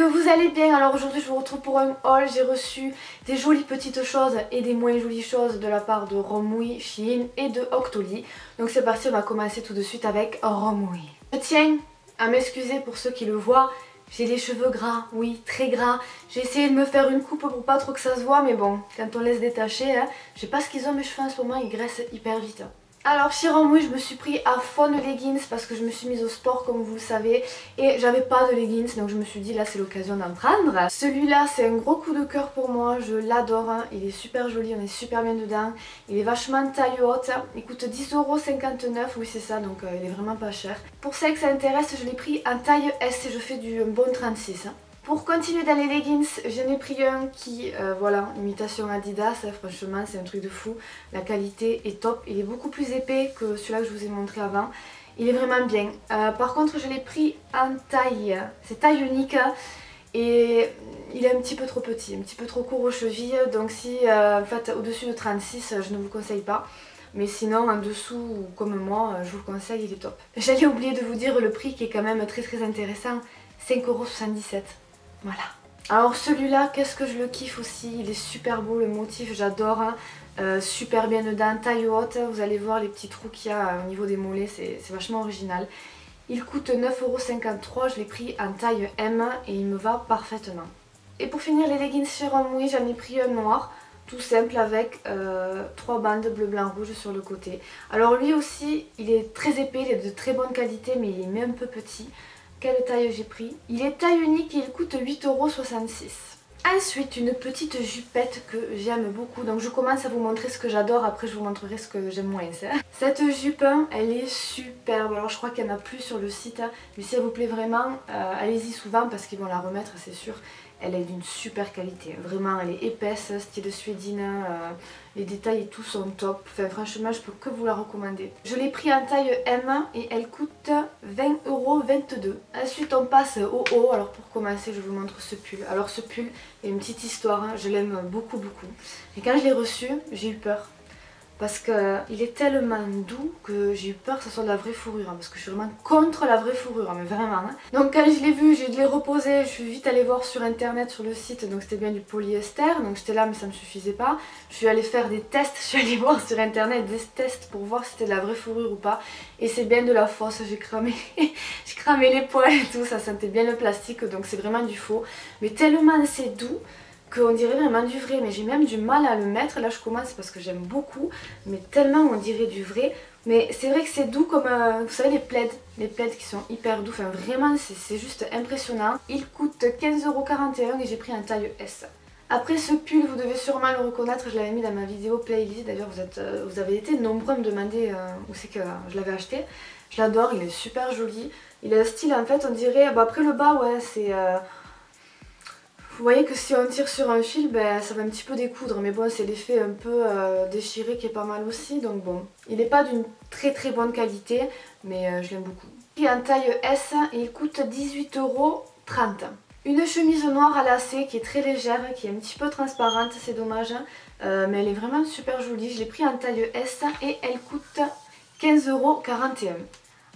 vous allez bien. Alors aujourd'hui je vous retrouve pour un haul. J'ai reçu des jolies petites choses et des moins jolies choses de la part de Romwe, Shein et de Octoly. Donc c'est parti, on va commencer tout de suite avec Romwe. Je tiens à m'excuser pour ceux qui le voient. J'ai les cheveux gras, oui, très gras. J'ai essayé de me faire une coupe pour pas trop que ça se voit, mais bon, quand on laisse détacher, hein, je sais pas ce qu'ils ont mes cheveux en ce moment, ils graissent hyper vite. Alors chez Romwe, je me suis pris à fond de leggings parce que je me suis mise au sport comme vous le savez et j'avais pas de leggings, donc je me suis dit là c'est l'occasion d'en prendre. Celui-là c'est un gros coup de cœur pour moi, je l'adore, hein. Il est super joli, on est super bien dedans, il est vachement taille haute, il coûte 10,59 €, oui c'est ça, donc il est vraiment pas cher. Pour ça que ça intéresse, je l'ai pris en taille S et je fais du bon 36. Hein. Pour continuer dans les leggings, j'en ai pris un qui, voilà, imitation Adidas, hein, franchement c'est un truc de fou. La qualité est top, il est beaucoup plus épais que celui-là que je vous ai montré avant. Il est vraiment bien. Par contre je l'ai pris en taille, c'est taille unique et il est un petit peu trop petit, un petit peu trop court aux chevilles. Donc si en fait au-dessus de 36, je ne vous conseille pas. Mais sinon en dessous, comme moi, je vous le conseille, il est top. J'allais oublier de vous dire le prix qui est quand même très intéressant, 5,77 €. Voilà. Alors celui-là, qu'est-ce que je le kiffe aussi, il est super beau, le motif j'adore, hein. Super bien dedans, taille haute, vous allez voir les petits trous qu'il y a au niveau des mollets, c'est vachement original. Il coûte 9,53 €, je l'ai pris en taille M et il me va parfaitement. Et pour finir les leggings chez Romwe, j'en ai pris un noir, tout simple avec 3 bandes bleu, blanc, rouge sur le côté. Alors lui aussi, il est très épais, il est de très bonne qualité mais il est un peu petit. Quelle taille j'ai pris? Il est taille unique et il coûte 8,66 €. Ensuite, une petite jupette que j'aime beaucoup. Donc je commence à vous montrer ce que j'adore, après je vous montrerai ce que j'aime moins. Cette jupe, elle est superbe. Alors je crois qu'il n'y en a plus sur le site, mais si elle vous plaît vraiment, allez-y souvent parce qu'ils vont la remettre, c'est sûr. Elle est d'une super qualité, vraiment elle est épaisse, style suédine, les détails et tout sont top, enfin franchement je peux que vous la recommander. Je l'ai pris en taille M et elle coûte 20,22 €. Ensuite on passe au haut, alors pour commencer je vous montre ce pull. Alors ce pull, il y a une petite histoire, hein. Je l'aime beaucoup. Et quand je l'ai reçu, j'ai eu peur. Parce qu'il est tellement doux que j'ai eu peur que ce soit de la vraie fourrure, hein, parce que je suis vraiment contre la vraie fourrure, mais vraiment. Hein. Donc quand je l'ai vu, j'ai dû les reposer, je suis vite allée voir sur internet, sur le site, donc c'était bien du polyester, donc j'étais là mais ça ne me suffisait pas. Je suis allée faire des tests, je suis allée voir sur internet des tests pour voir si c'était de la vraie fourrure ou pas, et c'est bien de la fausse, j'ai cramé, j'ai cramé les poils et tout, ça sentait bien le plastique, donc c'est vraiment du faux, mais tellement c'est doux qu'on dirait vraiment du vrai, mais j'ai même du mal à le mettre. Là je commence parce que j'aime beaucoup, mais tellement on dirait du vrai. Mais c'est vrai que c'est doux comme, vous savez les plaids qui sont hyper doux, enfin vraiment c'est juste impressionnant. Il coûte 15,41 € et j'ai pris un taille S. Après ce pull, vous devez sûrement le reconnaître, je l'avais mis dans ma vidéo playlist, d'ailleurs vous avez été nombreux à me demander où c'est que je l'avais acheté. Je l'adore, il est super joli, il a un style en fait on dirait, bon après le bas ouais c'est... Vous voyez que si on tire sur un fil, ben, ça va un petit peu découdre, mais bon c'est l'effet un peu déchiré qui est pas mal aussi, donc bon. Il n'est pas d'une très bonne qualité, mais je l'aime beaucoup. Il est en taille S et il coûte 18,30 €. Une chemise noire à lacets qui est très légère, qui est un petit peu transparente, c'est dommage, mais elle est vraiment super jolie. Je l'ai pris en taille S et elle coûte 15,41 €.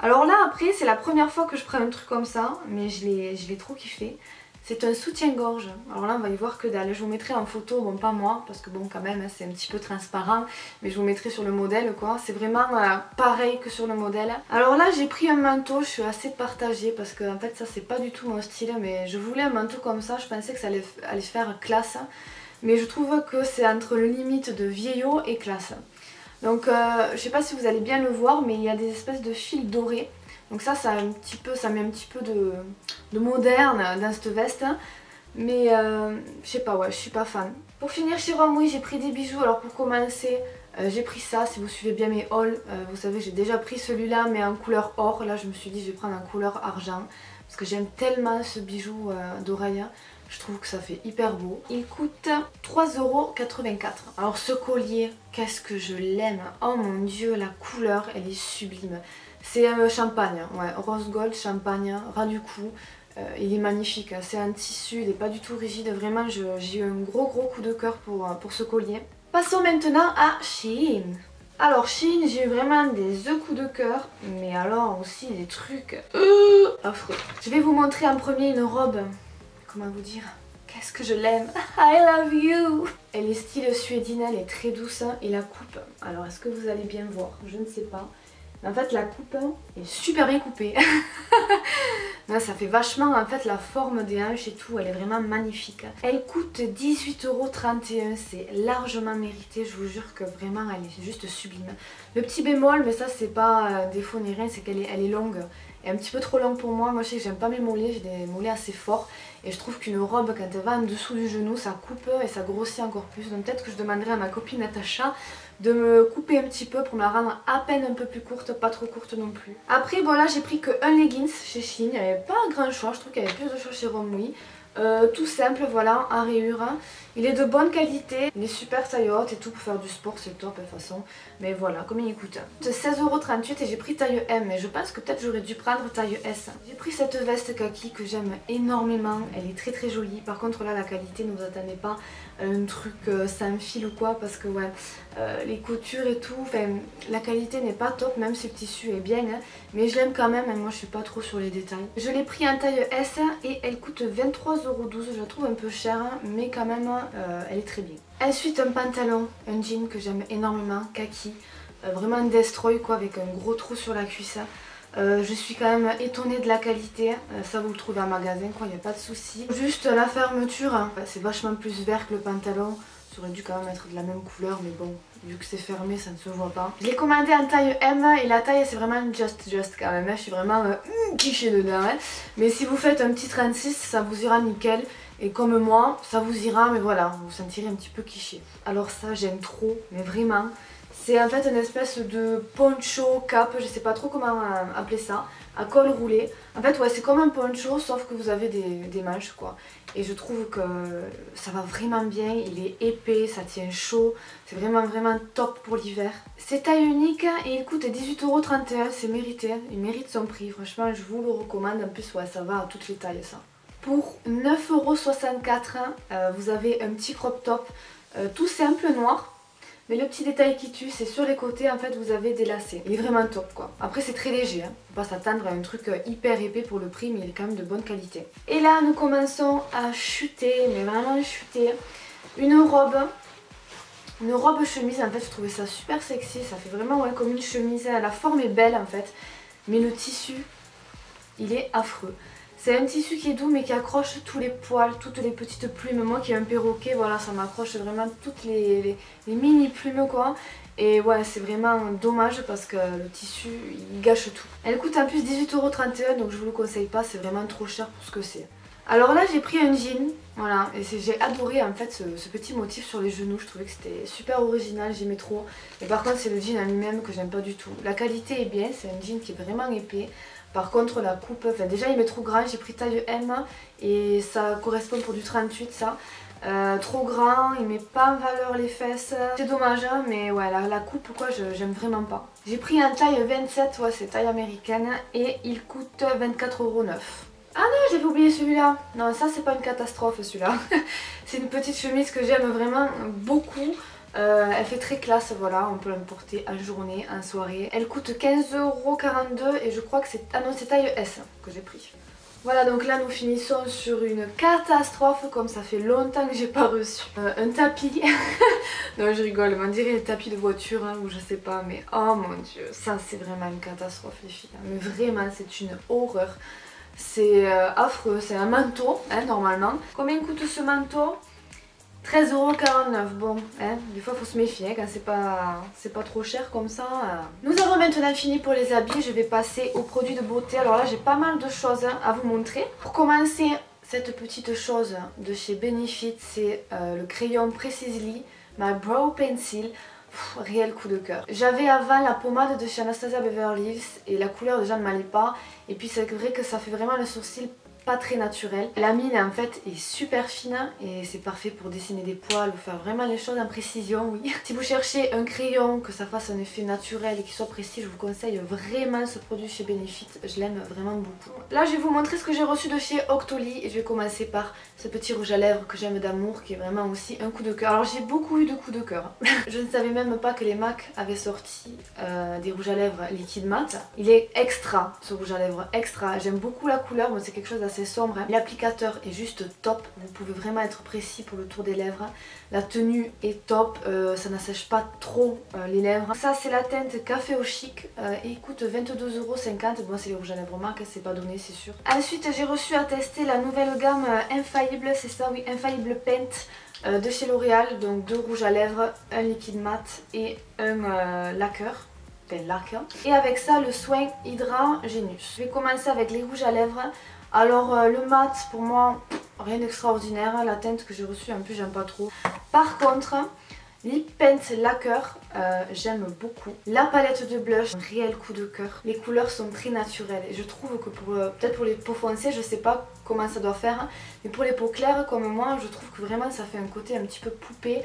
Alors là après c'est la première fois que je prends un truc comme ça, mais je l'ai trop kiffé. C'est un soutien-gorge, alors là on va y voir que dalle, je vous mettrai en photo, bon pas moi, parce que bon quand même c'est un petit peu transparent, mais je vous mettrai sur le modèle quoi, c'est vraiment pareil que sur le modèle. Alors là j'ai pris un manteau, je suis assez partagée parce que en fait ça c'est pas du tout mon style, mais je voulais un manteau comme ça, je pensais que ça allait faire classe, mais je trouve que c'est entre le limite de vieillot et classe. Donc je sais pas si vous allez bien le voir, mais il y a des espèces de fils dorés. Donc ça met un petit peu de moderne dans cette veste. Mais je sais pas, ouais, je suis pas fan. Pour finir chez Romwe, j'ai pris des bijoux. Alors pour commencer, j'ai pris ça. Si vous suivez bien mes hauls, vous savez j'ai déjà pris celui-là mais en couleur or. Là je me suis dit je vais prendre en couleur argent. Parce que j'aime tellement ce bijou d'oreille. Je trouve que ça fait hyper beau. Il coûte 3,84 €. Alors ce collier, qu'est-ce que je l'aime. Oh mon dieu, la couleur, elle est sublime. C'est champagne, ouais, rose gold, champagne, ras du cou. Il est magnifique, c'est un tissu, il n'est pas du tout rigide. Vraiment, j'ai eu un gros coup de cœur pour ce collier. Passons maintenant à Shein. Alors Shein, j'ai eu vraiment des coups de cœur, mais alors aussi des trucs affreux. Je vais vous montrer en premier une robe comment vous dire, qu'est-ce que je l'aime. I love you. Elle est style suédine, elle est très douce. Et la coupe, alors est-ce que vous allez bien voir? Je ne sais pas. Mais en fait la coupe est super bien coupée. Non, ça fait vachement en fait la forme des hanches et tout, elle est vraiment magnifique. Elle coûte 18,31 €, c'est largement mérité, je vous jure que vraiment elle est juste sublime. Le petit bémol, mais ça c'est pas défaut ni rien, c'est qu'elle est longue. Elle est un petit peu trop longue pour moi, moi je sais que j'aime pas mes mollets, j'ai des mollets assez forts. Et je trouve qu'une robe quand elle va en dessous du genou, ça coupe et ça grossit encore plus. Donc peut-être que je demanderai à ma copine Natacha de me couper un petit peu pour me la rendre à peine un peu plus courte, pas trop courte non plus. Après bon là j'ai pris que un leggings chez Shein, il n'y avait pas grand choix, je trouve qu'il y avait plus de choix chez Romwe. Tout simple, voilà, en rayure. Il est de bonne qualité, il est super taille haute et tout pour faire du sport, c'est top de toute façon. Mais voilà, combien il coûte? 16,38 € et j'ai pris taille M, mais je pense que peut-être j'aurais dû prendre taille S. J'ai pris cette veste kaki que j'aime énormément, elle est très très jolie. Par contre là la qualité, ne vous attendez pas à un truc sans fil ou quoi, parce que ouais, les coutures et tout, la qualité n'est pas top, même si le tissu est bien, hein, mais je l'aime quand même et moi je suis pas trop sur les détails. Je l'ai pris en taille S et elle coûte 23,12 €, je la trouve un peu chère, mais quand même elle est très bien. Ensuite un pantalon, un jean que j'aime énormément, kaki, vraiment destroy quoi, avec un gros trou sur la cuisse. Je suis quand même étonnée de la qualité, ça vous le trouvez en magasin quoi, il n'y a pas de souci. Juste la fermeture, hein, c'est vachement plus vert que le pantalon, ça aurait dû quand même être de la même couleur mais bon, vu que c'est fermé ça ne se voit pas. Je l'ai commandé en taille M et la taille c'est vraiment just quand même, là je suis vraiment cliché dedans, hein. Mais si vous faites un petit 36 ça vous ira nickel. Et comme moi, ça vous ira, mais voilà, vous vous sentirez un petit peu cliché. Alors ça, j'aime trop, mais vraiment. C'est en fait une espèce de poncho cap, je sais pas trop comment appeler ça, à col roulé. En fait, ouais, c'est comme un poncho, sauf que vous avez des manches, quoi. Et je trouve que ça va vraiment bien, il est épais, ça tient chaud. C'est vraiment top pour l'hiver. C'est taille unique et il coûte 18,31 €, c'est mérité. Il mérite son prix, franchement, je vous le recommande. En plus, ouais, ça va à toutes les tailles, ça. Pour 9,64 €, vous avez un petit crop top tout simple noir. Mais le petit détail qui tue, c'est sur les côtés, en fait, vous avez des lacets. Il est vraiment top, quoi. Après, c'est très léger, hein. Faut pas s'attendre à un truc hyper épais pour le prix, mais il est quand même de bonne qualité. Et là, nous commençons à chuter, mais vraiment chuter. Une robe chemise, en fait, je trouvais ça super sexy. Ça fait vraiment ouais, comme une chemise. La forme est belle, en fait. Mais le tissu, il est affreux. C'est un tissu qui est doux mais qui accroche tous les poils, toutes les petites plumes. Moi qui ai un perroquet, voilà, ça m'accroche vraiment toutes les mini plumes quoi. Et ouais, c'est vraiment dommage parce que le tissu, il gâche tout. Elle coûte en plus 18,31 €, donc je vous le conseille pas, c'est vraiment trop cher pour ce que c'est. Alors là j'ai pris un jean, voilà, et j'ai adoré en fait ce petit motif sur les genoux, je trouvais que c'était super original, j'aimais trop. Et par contre c'est le jean en lui-même que j'aime pas du tout. La qualité est bien, c'est un jean qui est vraiment épais. Par contre la coupe, enfin déjà il m'est trop grand, j'ai pris taille M et ça correspond pour du 38 ça. Trop grand, il met pas en valeur les fesses, c'est dommage hein, mais ouais la coupe quoi j'aime vraiment pas. J'ai pris un taille 27, ouais c'est taille américaine et il coûte 24,09 €. Ah non j'avais oublié celui-là, non ça c'est pas une catastrophe celui-là. C'est une petite chemise que j'aime vraiment beaucoup. Elle fait très classe, voilà, on peut la porter en journée, en soirée. Elle coûte 15,42 € et je crois que c'est... Ah non, c'est taille S que j'ai pris. Voilà, donc là nous finissons sur une catastrophe, comme ça fait longtemps que j'ai pas reçu un tapis. Non, je rigole, on dirait un tapis de voiture hein, ou je sais pas, mais oh mon dieu, ça c'est vraiment une catastrophe les filles. Mais vraiment, c'est une horreur. C'est affreux, c'est un manteau, hein, normalement. Combien coûte ce manteau ? 13,49 €, bon, hein, des fois faut se méfier hein, quand c'est pas trop cher comme ça. Nous avons maintenant fini pour les habits, je vais passer aux produits de beauté. Alors là j'ai pas mal de choses hein, à vous montrer. Pour commencer, cette petite chose de chez Benefit, c'est le crayon Precisely My Brow Pencil. Réel coup de cœur. J'avais avant la pommade de chez Anastasia Beverly Hills et la couleur déjà ne m'allait pas. Et puis c'est vrai que ça fait vraiment le sourcil pas très naturel. La mine en fait est super fine et c'est parfait pour dessiner des poils ou faire vraiment les choses en précision, oui. Si vous cherchez un crayon que ça fasse un effet naturel et qui soit précis, je vous conseille vraiment ce produit chez Benefit, je l'aime vraiment beaucoup. Là je vais vous montrer ce que j'ai reçu de chez Octoly et je vais commencer par ce petit rouge à lèvres que j'aime d'amour qui est vraiment aussi un coup de cœur. Alors j'ai beaucoup eu de coups de cœur. Je ne savais même pas que les MAC avaient sorti des rouges à lèvres liquide mat. Il est extra ce rouge à lèvres, extra. J'aime beaucoup la couleur, moi c'est quelque chose assez sombre. Hein. L'applicateur est juste top, vous pouvez vraiment être précis pour le tour des lèvres. La tenue est top, ça n'assèche pas trop les lèvres. Ça c'est la teinte Café au Chic et il coûte 22,50 €. Bon c'est les rouges à lèvres marque, c'est pas donné c'est sûr. Ensuite j'ai reçu à tester la nouvelle gamme Infaillible, c'est ça oui, Infaillible Paint de chez L'Oréal. Donc 2 rouges à lèvres, un liquide mat et un lacqueur. Et avec ça le soin Hydra Genius. Je vais commencer avec les rouges à lèvres. Alors le mat pour moi rien d'extraordinaire, la teinte que j'ai reçue en plus j'aime pas trop. Par contre Lip Paint Lacquer j'aime beaucoup. La palette de blush, un réel coup de cœur. Les couleurs sont très naturelles et je trouve que peut-être pour les peaux foncées je sais pas comment ça doit faire, mais pour les peaux claires comme moi je trouve que vraiment ça fait un côté un petit peu poupée,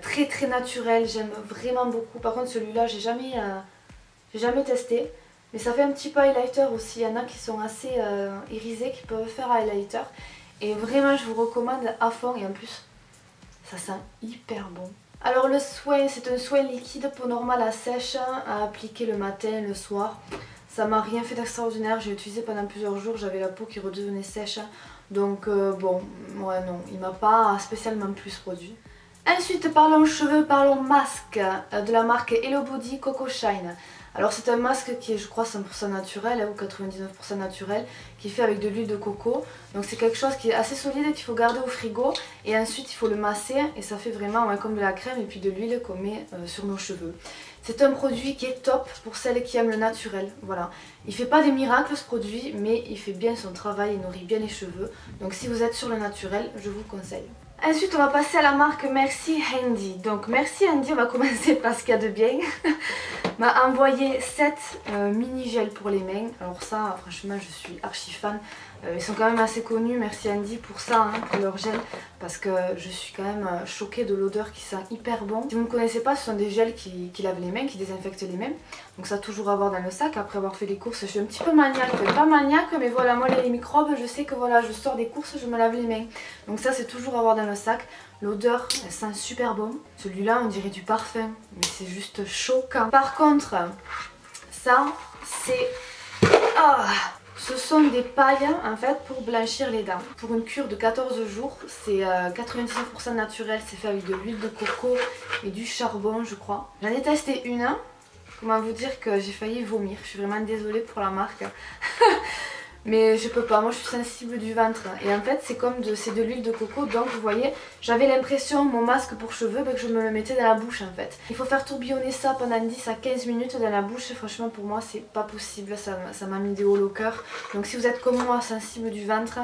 très naturel, j'aime vraiment beaucoup. Par contre celui-là j'ai jamais testé, mais ça fait un petit peu highlighter aussi. Il y en a qui sont assez irisés qui peuvent faire highlighter et vraiment je vous recommande à fond et en plus ça sent hyper bon. Alors le soin, c'est un soin liquide, peau normale à sèche, à appliquer le matin, le soir. Ça m'a rien fait d'extraordinaire, j'ai utilisé pendant plusieurs jours, j'avais la peau qui redevenait sèche. Donc bon, ouais non, il m'a pas spécialement plus produit. Ensuite parlons cheveux, parlons masque de la marque Hello Body Coco Shine. Alors c'est un masque qui est je crois 100% naturel ou 99% naturel, qui est fait avec de l'huile de coco. Donc c'est quelque chose qui est assez solide et qu'il faut garder au frigo. Et ensuite il faut le masser et ça fait vraiment comme de la crème et puis de l'huile qu'on met sur nos cheveux. C'est un produit qui est top pour celles qui aiment le naturel, voilà. Il fait pas des miracles ce produit, mais il fait bien son travail, il nourrit bien les cheveux. Donc si vous êtes sur le naturel, je vous conseille. Ensuite on va passer à la marque Merci Handy. Donc Merci Handy, on va commencer par ce qu'il y a de bien. M'a envoyé 7 mini gels pour les mains. Alors ça franchement je suis archi fan. Ils sont quand même assez connus, Merci Handy pour ça, hein, pour leur gel. Parce que je suis quand même choquée de l'odeur qui sent hyper bon. Si vous ne connaissez pas, ce sont des gels qui lavent les mains, qui désinfectent les mains. Donc ça toujours avoir dans le sac. Après avoir fait les courses, je suis un petit peu maniaque. Pas maniaque, mais voilà, moi les microbes, je sais que voilà, je sors des courses, je me lave les mains. Donc ça c'est toujours avoir dans le sac. L'odeur, elle sent super bon. Celui-là, on dirait du parfum, mais c'est juste choquant. Par contre, ça, c'est... Oh, ce sont des pailles en fait pour blanchir les dents. Pour une cure de 14 jours, c'est 99% naturel, c'est fait avec de l'huile de coco et du charbon je crois. J'en ai testé une, comment vous dire que j'ai failli vomir, je suis vraiment désolée pour la marque. Mais je peux pas, moi je suis sensible du ventre. Et en fait c'est comme c'est de l'huile de coco. Donc vous voyez, j'avais l'impression, mon masque pour cheveux, que je me le mettais dans la bouche en fait. Il faut faire tourbillonner ça pendant 10 à 15 minutes dans la bouche. Franchement pour moi c'est pas possible, ça m'a mis des hauts au cœur. Donc si vous êtes comme moi sensible du ventre,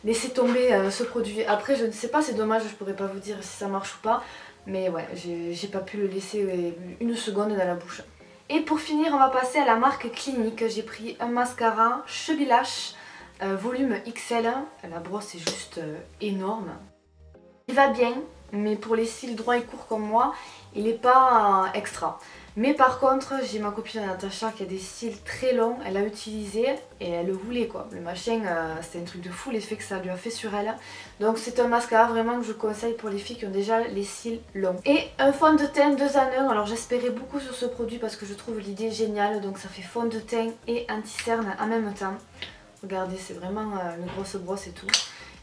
laissez tomber ce produit. Après je ne sais pas, c'est dommage, je pourrais pas vous dire si ça marche ou pas. Mais ouais, j'ai pas pu le laisser une seconde dans la bouche. Et pour finir on va passer à la marque Clinique. J'ai pris un mascara Chubby Lash volume XL. La brosse est juste énorme. Il va bien, mais pour les cils droits et courts comme moi, il n'est pas extra. Mais par contre, j'ai ma copine Natacha qui a des cils très longs, elle l'a utilisé et elle le voulait quoi. Le machin, c'est un truc de fou l'effet que ça lui a fait sur elle. Donc c'est un mascara vraiment que je conseille pour les filles qui ont déjà les cils longs. Et un fond de teint 2 en 1, alors j'espérais beaucoup sur ce produit parce que je trouve l'idée géniale. Donc ça fait fond de teint et anti-cerne en même temps. Regardez, c'est vraiment une grosse brosse et tout.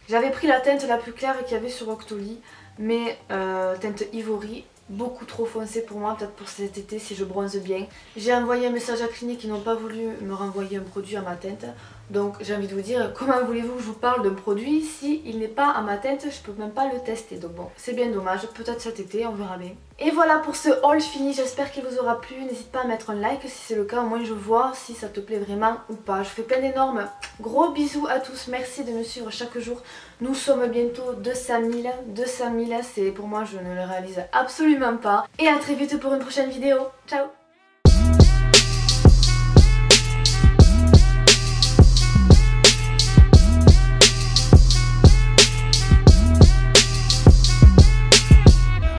J'avais pris la teinte la plus claire qu'il y avait sur Octoly, mais teinte Ivory. Beaucoup trop foncé pour moi, peut-être pour cet été si je bronze bien. J'ai envoyé un message à Clinique, ils n'ont pas voulu me renvoyer un produit à ma teinte. Donc j'ai envie de vous dire, comment voulez-vous que je vous parle d'un produit si il n'est pas à ma teinte, je peux même pas le tester. Donc bon, c'est bien dommage, peut-être cet été, on verra bien. Et voilà pour ce haul fini, j'espère qu'il vous aura plu. N'hésite pas à mettre un like si c'est le cas, au moins je vois si ça te plaît vraiment ou pas. Je fais plein d'énormes gros bisous à tous, merci de me suivre chaque jour. Nous sommes bientôt 200 000, 200 000, c'est pour moi je ne le réalise absolument pas. Et à très vite pour une prochaine vidéo, ciao.